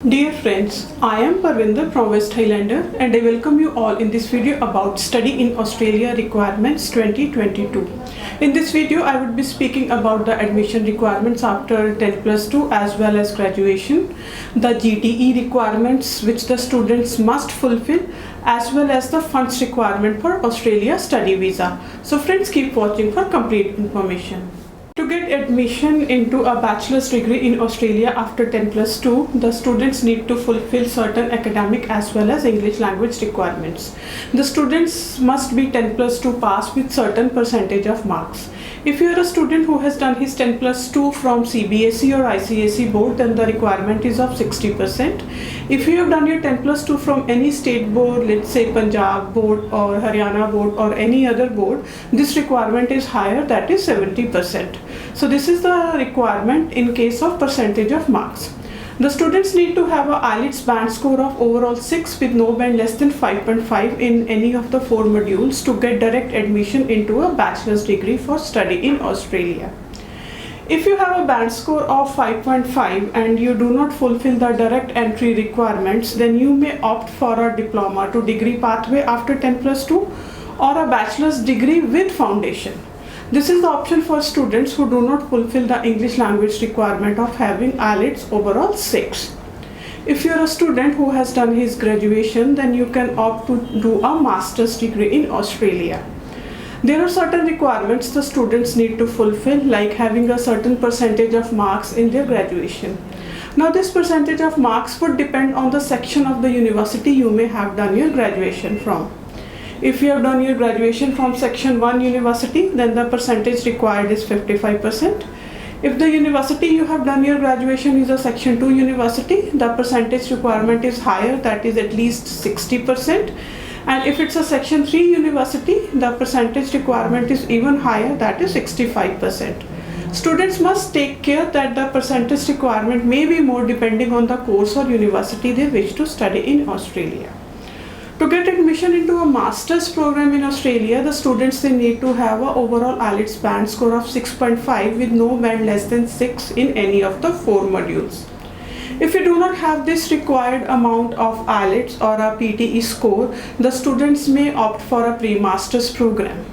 Dear friends, I am Parvinder from West Highlander and I welcome you all in this video about Study in Australia Requirements 2022. In this video, I would be speaking about the admission requirements after 10+2 as well as graduation, the GTE requirements which the students must fulfill, as well as the funds requirement for Australia study visa. So friends, keep watching for complete information. To get admission into a bachelor's degree in Australia after 10+2, the students need to fulfill certain academic as well as English language requirements. The students must be 10+2 pass with certain percentage of marks. If you are a student who has done his 10+2 from CBSE or ICSE board, then the requirement is of 60%. If you have done your 10+2 from any state board, let's say Punjab board or Haryana board or any other board, this requirement is higher, that is 70%. So this is the requirement in case of percentage of marks. The students need to have a IELTS band score of overall 6 with no band less than 5.5 in any of the 4 modules to get direct admission into a bachelor's degree for study in Australia. If you have a band score of 5.5 and you do not fulfill the direct entry requirements, then you may opt for a diploma to degree pathway after 10+2 or a bachelor's degree with foundation. This is the option for students who do not fulfill the English language requirement of having IELTS overall 6. If you are a student who has done his graduation, then you can opt to do a master's degree in Australia. There are certain requirements the students need to fulfill, like having a certain percentage of marks in their graduation. Now this percentage of marks would depend on the section of the university you may have done your graduation from. If you have done your graduation from section 1 university, then the percentage required is 55%. If the university you have done your graduation is a section 2 university, the percentage requirement is higher, that is at least 60%. And if it's a section 3 university, the percentage requirement is even higher, that is 65%. Students must take care that the percentage requirement may be more depending on the course or university they wish to study in Australia. To get admission into a master's program in Australia, the students they need to have an overall IELTS band score of 6.5 with no band less than 6 in any of the 4 modules. If you do not have this required amount of IELTS or a PTE score, the students may opt for a pre-master's program.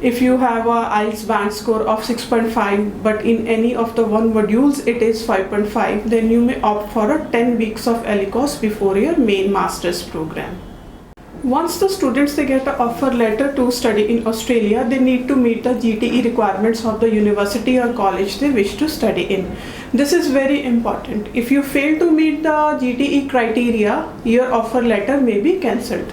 If you have a IELTS band score of 6.5 but in any of the 1 modules it is 5.5, then you may opt for a 10 weeks of LCOS before your main master's program. Once the students they get an offer letter to study in Australia, they need to meet the GTE requirements of the university or college they wish to study in. This is very important. If you fail to meet the GTE criteria, your offer letter may be cancelled.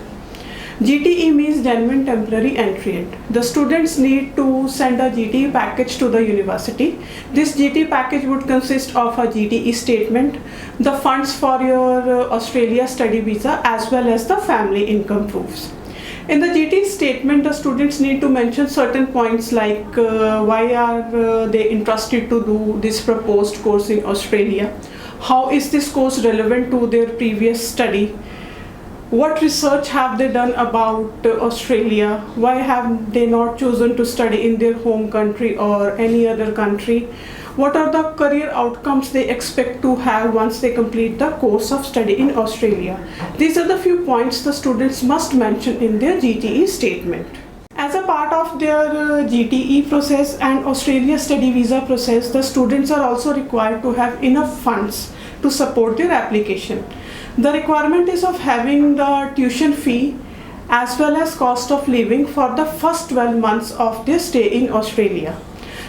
GTE means genuine temporary entrant. The students need to send a GTE package to the university. This GTE package would consist of a GTE statement, the funds for your Australia study visa, as well as the family income proofs. In the GTE statement, the students need to mention certain points like why are they interested to do this proposed course in Australia, how is this course relevant to their previous study, what research have they done about Australia, why have they not chosen to study in their home country or any other country, what are the career outcomes they expect to have once they complete the course of study in Australia. These are the few points the students must mention in their GTE statement. As a part of their GTE process and Australia study visa process, the students are also required to have enough funds to support their application. The requirement is of having the tuition fee as well as cost of living for the first 12 months of their stay in Australia.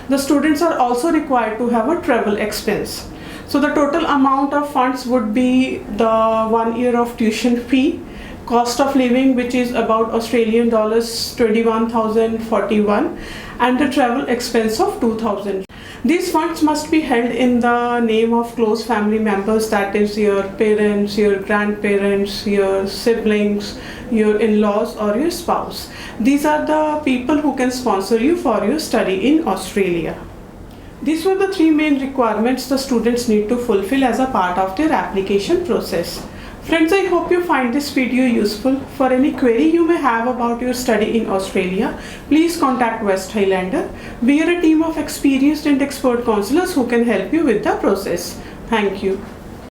The students are also required to have a travel expense. So the total amount of funds would be the 1 year of tuition fee, cost of living which is about Australian dollars 21,041 and the travel expense of 2,000. These funds must be held in the name of close family members, that is your parents, your grandparents, your siblings, your in-laws or your spouse. These are the people who can sponsor you for your study in Australia. These were the 3 main requirements the students need to fulfill as a part of their application process. Friends, I hope you find this video useful. For any query you may have about your study in Australia, please contact West Highlander. We are a team of experienced and expert counselors who can help you with the process. Thank you.